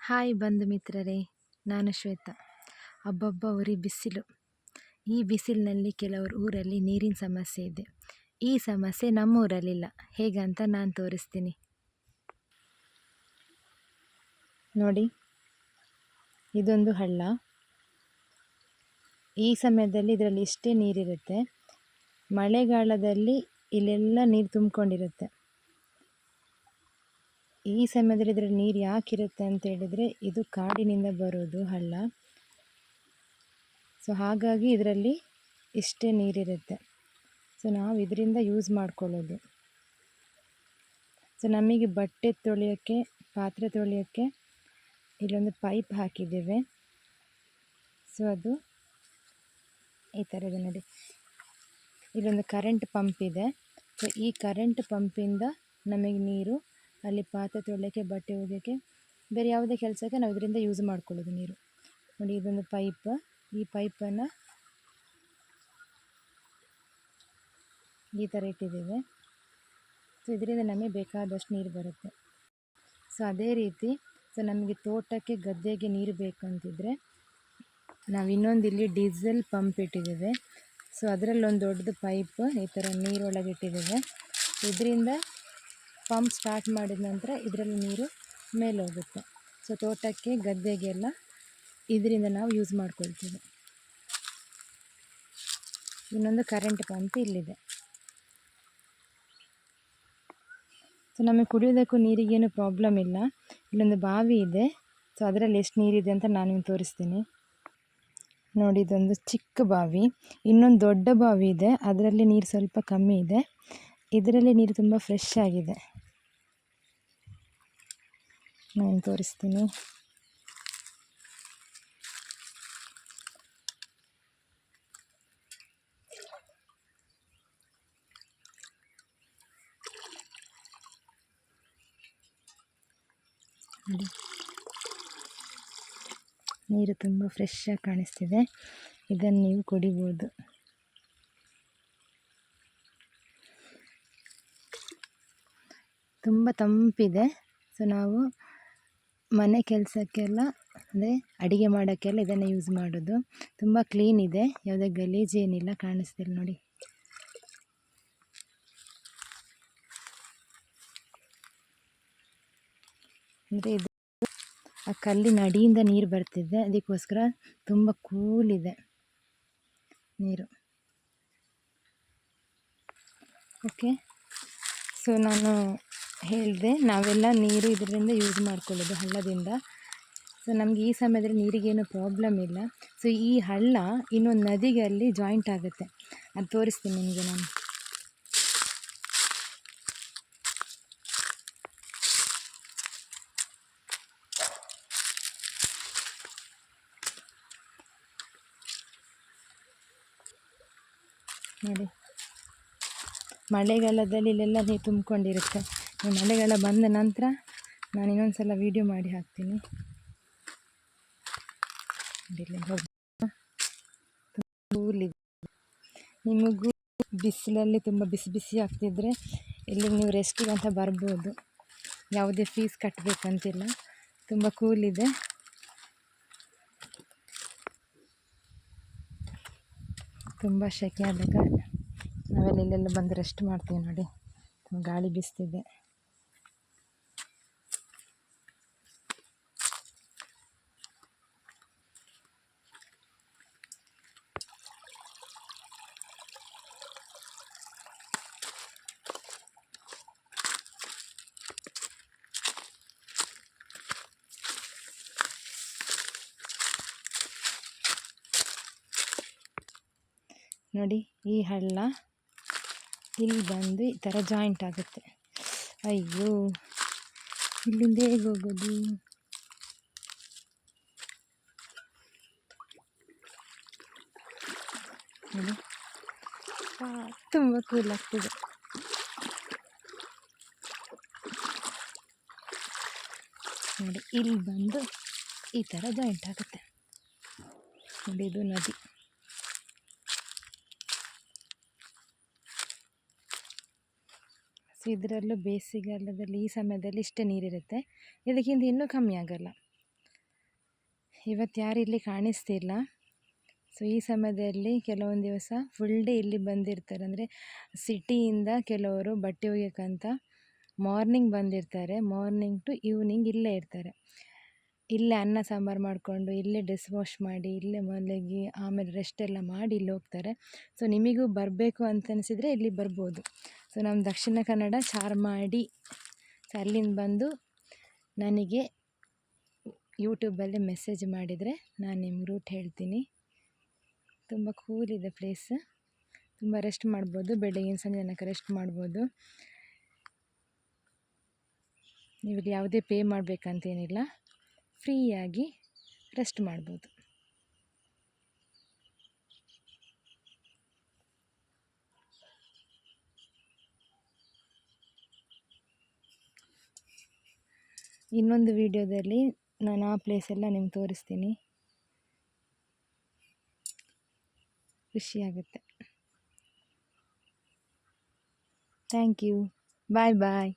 Hi ಬಂಧು ಮಿತ್ರರೇ, ನಾನು ಶ್ವೇತಾ. ಅಬ್ಬಬ್ಬ ಉರಿ ಬಿಸಿಲು. ಈ ಬಿಸಿಲಿನಲ್ಲಿ ಕೆಲವರು ಊರಲ್ಲಿ ನೀರಿನ ಸಮಸ್ಯೆ ಇದೆ. ಈ ಸಮಸ್ಯೆ ನಮ್ಮ ಊರಲ್ಲಿಲ್ಲ. ಹೇಗಂತ ನಾನು ತೋರಿಸ್ತೀನಿ ನೋಡಿ. ಇದೊಂದು ಹಳ್ಳ. ಈ ಸಮಯದಲ್ಲಿ ಇದರಲ್ಲಿ ಇಷ್ಟೇ ನೀರಿರುತ್ತೆ. ಮಳೆಗಾಲದಲ್ಲಿ ಇಲ್ಲೆಲ್ಲ ನೀರು ತುಂಬಿಕೊಂಡಿರುತ್ತೆ. ಈ ಸಮಯದಲ್ಲಿ ಇದರಲ್ಲಿ ನೀರು ಯಾಕಿರುತ್ತೆ ಅಂತ ಹೇಳಿದರೆ, ಇದು ಕಾಡಿನಿಂದ ಬರೋದು ಹಳ್ಳ. ಸೊ ಹಾಗಾಗಿ ಇದರಲ್ಲಿ ಇಷ್ಟೇ ನೀರಿರುತ್ತೆ. ಸೊ ನಾವು ಇದರಿಂದ ಯೂಸ್ ಮಾಡ್ಕೊಳ್ಳೋದು. ಸೊ ನಮಗೆ ಬಟ್ಟೆ ತೊಳೆಯೋಕ್ಕೆ, ಪಾತ್ರೆ ತೊಳೆಯೋಕ್ಕೆ ಇಲ್ಲೊಂದು ಪೈಪ್ ಹಾಕಿದ್ದೇವೆ. ಸೊ ಅದು ಈ ಥರ ಇದೆ ನೋಡಿ. ಇಲ್ಲೊಂದು ಕರೆಂಟ್ ಪಂಪ್ ಇದೆ. ಸೊ ಈ ಕರೆಂಟ್ ಪಂಪಿಂದ ನಮಗೆ ನೀರು ಅಲ್ಲಿ ಪಾತ್ರೆ ತೊಳೆಯೋಕ್ಕೆ, ಬಟ್ಟೆ ಒಗೆಯೋಕ್ಕೆ, ಬೇರೆ ಯಾವುದೇ ಕೆಲಸಕ್ಕೆ ನಾವು ಇದರಿಂದ ಯೂಸ್ ಮಾಡ್ಕೊಳ್ಳೋದು ನೀರು. ನೋಡಿ, ಇದೊಂದು ಪೈಪ್. ಈ ಪೈಪನ್ನು ಈ ಥರ ಇಟ್ಟಿದ್ದೇವೆ. ಸೊ ಇದರಿಂದ ನಮಗೆ ಬೇಕಾದಷ್ಟು ನೀರು ಬರುತ್ತೆ. ಸೊ ಅದೇ ರೀತಿ ನಮಗೆ ತೋಟಕ್ಕೆ, ಗದ್ದೆಗೆ ನೀರು ಬೇಕಂತಿದ್ರೆ ನಾವು ಇನ್ನೊಂದು ಇಲ್ಲಿ ಡೀಸೆಲ್ ಪಂಪ್ ಇಟ್ಟಿದ್ದೇವೆ. ಸೊ ಅದರಲ್ಲೊಂದು ದೊಡ್ಡದು ಪೈಪ್ ಈ ಥರ ನೀರೊಳಗೆ ಇಟ್ಟಿದ್ದೇವೆ. ಇದರಿಂದ ಪಂಪ್ ಸ್ಟಾರ್ಟ್ ಮಾಡಿದ ನಂತರ ಇದರಲ್ಲಿ ನೀರು ಮೇಲೆ ಹೋಗುತ್ತೆ. ಸೊ ತೋಟಕ್ಕೆ, ಗದ್ದೆಗೆಲ್ಲ ಇದರಿಂದ ನಾವು ಯೂಸ್ ಮಾಡ್ಕೊಳ್ತೀವಿ. ಇನ್ನೊಂದು ಕರೆಂಟ್ ಪಂಪ್ ಇಲ್ಲಿದೆ. ಸೊ ನಮಗೆ ಕುಡಿಯೋದಕ್ಕೂ ನೀರಿಗೇನು ಪ್ರಾಬ್ಲಮ್ ಇಲ್ಲ. ಇಲ್ಲೊಂದು ಬಾವಿ ಇದೆ. ಸೊ ಅದರಲ್ಲಿ ಎಷ್ಟು ನೀರಿದೆ ಅಂತ ನಾನು ನಿಮ್ಗೆ ತೋರಿಸ್ತೀನಿ ನೋಡಿ. ಇದೊಂದು ಚಿಕ್ಕ ಬಾವಿ. ಇನ್ನೊಂದು ದೊಡ್ಡ ಬಾವಿ ಇದೆ, ಅದರಲ್ಲಿ ನೀರು ಸ್ವಲ್ಪ ಕಮ್ಮಿ ಇದೆ. ಇದರಲ್ಲಿ ನೀರು ತುಂಬ ಫ್ರೆಶ್ ಆಗಿದೆ. ನಾನು ತೋರಿಸ್ತೀನಿ. ನೋಡಿ, ನೀರು ತುಂಬ ಫ್ರೆಶ್ ಆಗಿ ಕಾಣಿಸ್ತಿದೆ. ಇದನ್ನು ನೀವು ಕುಡಿಬೋದು. ತುಂಬ ತಂಪಿದೆ. ಸೊ ನಾವು ಮನೆ ಕೆಲಸಕ್ಕೆಲ್ಲ, ಅಂದರೆ ಅಡುಗೆ ಮಾಡೋಕ್ಕೆಲ್ಲ ಇದನ್ನು ಯೂಸ್ ಮಾಡೋದು. ತುಂಬ ಕ್ಲೀನ್ ಇದೆ, ಯಾವುದೇ ಗಲೀಜೇನಿಲ್ಲ, ಕಾಣಿಸ್ತಿಲ್ಲ ನೋಡಿ. ಅಂದರೆ ಇದು ಆ ಕಲ್ಲಿನ ಅಡಿಯಿಂದ ನೀರು ಬರ್ತಿದೆ, ಅದಕ್ಕೋಸ್ಕರ ತುಂಬ ಕೂಲಿದೆ ನೀರು. ಓಕೆ, ಸೊ ನಾನು ಹೇಳಿದೆ ನಾವೆಲ್ಲ ನೀರು ಇದರಿಂದ ಯೂಸ್ ಮಾಡ್ಕೊಳ್ಳೋದು, ಹಳ್ಳದಿಂದ. ಸೊ ನಮಗೆ ಈ ಸಮಯದಲ್ಲಿ ನೀರಿಗೇನು ಪ್ರಾಬ್ಲಮ್ ಇಲ್ಲ. ಸೊ ಈ ಹಳ್ಳ ಇನ್ನೊಂದು ನದಿಗೆ ಅಲ್ಲಿ ಜಾಯಿಂಟ್ ಆಗುತ್ತೆ. ಅದು ತೋರಿಸ್ತೀನಿ ನಿಮಗೆ ನಾನು. ನೋಡಿ, ಮಳೆಗಾಲದಲ್ಲಿ ಇಲ್ಲೆಲ್ಲ ನೀರು ತುಂಬಿಕೊಂಡಿರುತ್ತೆ. ಮಳೆಗಾಲ ಬಂದ ನಂತರ ನಾನು ಇನ್ನೊಂದು ಸಲ ವೀಡಿಯೋ ಮಾಡಿ ಹಾಕ್ತೀನಿ. ನಿಮಗೂ ಬಿಸಿಲಲ್ಲಿ ತುಂಬ ಬಿಸಿ ಬಿಸಿ ಆಗ್ತಿದ್ರೆ ಇಲ್ಲಿ ನೀವು ರೆಸ್ಟಿಗೆ ಅಂತ ಬರ್ಬೋದು. ಯಾವುದೇ ಫೀಸ್ ಕಟ್ಟಬೇಕಂತಿಲ್ಲ, ತುಂಬ ಕೂಲಿದೆ. ತುಂಬ ಸೆಕೆ ಆದಾಗ ನಾವೆಲ್ಲ ಇಲ್ಲೆಲ್ಲ ಬಂದು ರೆಸ್ಟ್ ಮಾಡ್ತೀವಿ ನೋಡಿ. ಗಾಳಿ ಬೀಸ್ತಿದೆ. ನೋಡಿ, ಈ ಹಳ್ಳ ಇಲ್ಲಿ ಬಂದು ಈ ಥರ ಜಾಯಿಂಟ್ ಆಗುತ್ತೆ. ಅಯ್ಯೋ, ಇಲ್ಲಿಂದ ಹೇಗೆ ಹೋಗೋದು? ನೋಡಿ, ತುಂಬ ಕೂಲ್ ಆಗ್ತದೆ. ನೋಡಿ, ಇಲ್ಲಿ ಬಂದು ಈ ಥರ ಜಾಯಿಂಟ್ ಆಗುತ್ತೆ. ನೋಡಿ, ಇದು ನದಿ. ಸೊ ಇದರಲ್ಲೂ ಬೇಸಿಗೆಗಾಲದಲ್ಲಿ ಈ ಸಮಯದಲ್ಲಿ ಇಷ್ಟೇ ನೀರಿರುತ್ತೆ. ಇದಕ್ಕಿಂತ ಇನ್ನೂ ಕಮ್ಮಿ ಆಗಲ್ಲ. ಇವತ್ತು ಯಾರು ಇಲ್ಲಿ ಕಾಣಿಸ್ತಿಲ್ಲ. ಸೊ ಈ ಸಮಯದಲ್ಲಿ ಕೆಲವೊಂದು ದಿವಸ ಫುಲ್ ಡೇ ಇಲ್ಲಿ ಬಂದಿರ್ತಾರೆ. ಅಂದರೆ ಸಿಟಿಯಿಂದ ಕೆಲವರು ಬಟ್ಟೆ ಒಗೆಯೋಕ್ಕಂತ ಮಾರ್ನಿಂಗ್ ಬಂದಿರ್ತಾರೆ. ಮಾರ್ನಿಂಗ್ ಟು ಈವ್ನಿಂಗ್ ಇಲ್ಲೇ ಇರ್ತಾರೆ. ಇಲ್ಲೇ ಅನ್ನ ಸಾಂಬಾರು ಮಾಡಿಕೊಂಡು ಇಲ್ಲೇ ಡ್ರೆಸ್ ವಾಶ್ ಮಾಡಿ ಇಲ್ಲೇ ಮಲಗಿ ಆಮೇಲೆ ರೆಸ್ಟ್ ಎಲ್ಲ ಮಾಡಿ ಇಲ್ಲಿ ಹೋಗ್ತಾರೆ. ಸೊ ನಿಮಗೂ ಬರಬೇಕು ಅಂತ ಅನಿಸಿದರೆ ಇಲ್ಲಿ ಬರ್ಬೋದು. ಸೊ ನಮ್ಮ ದಕ್ಷಿಣ ಕನ್ನಡ ಚಾರ್ಮಾಡಿ. ಸೊ ಅಲ್ಲಿಂದ ಬಂದು ನನಗೆ ಯೂಟ್ಯೂಬಲ್ಲಿ ಮೆಸೇಜ್ ಮಾಡಿದರೆ ನಾನು ನಿಮ್ಗೆ ರೂಟ್ ಹೇಳ್ತೀನಿ. ತುಂಬ ಕೂಲಿದೆ ಪ್ಲೇಸ್. ತುಂಬ ರೆಸ್ಟ್ ಮಾಡ್ಬೋದು. ಬೆಳಗಿನ ಸಂಜೆ ತನಕ ರೆಸ್ಟ್ ಮಾಡ್ಬೋದು. ನೀವು ಯಾವುದೇ ಪೇ ಮಾಡಬೇಕಂತೇನಿಲ್ಲ. ಫ್ರೀಯಾಗಿ ರೆಸ್ಟ್ ಮಾಡ್ಬೋದು. ಇನ್ನೊಂದು ವಿಡಿಯೋದಲ್ಲಿ ನಾನು ಆ ಪ್ಲೇಸೆಲ್ಲ ನಿಮ್ಗೆ ತೋರಿಸ್ತೀನಿ. ಖುಷಿಯಾಗುತ್ತೆ. Thank you. Bye bye.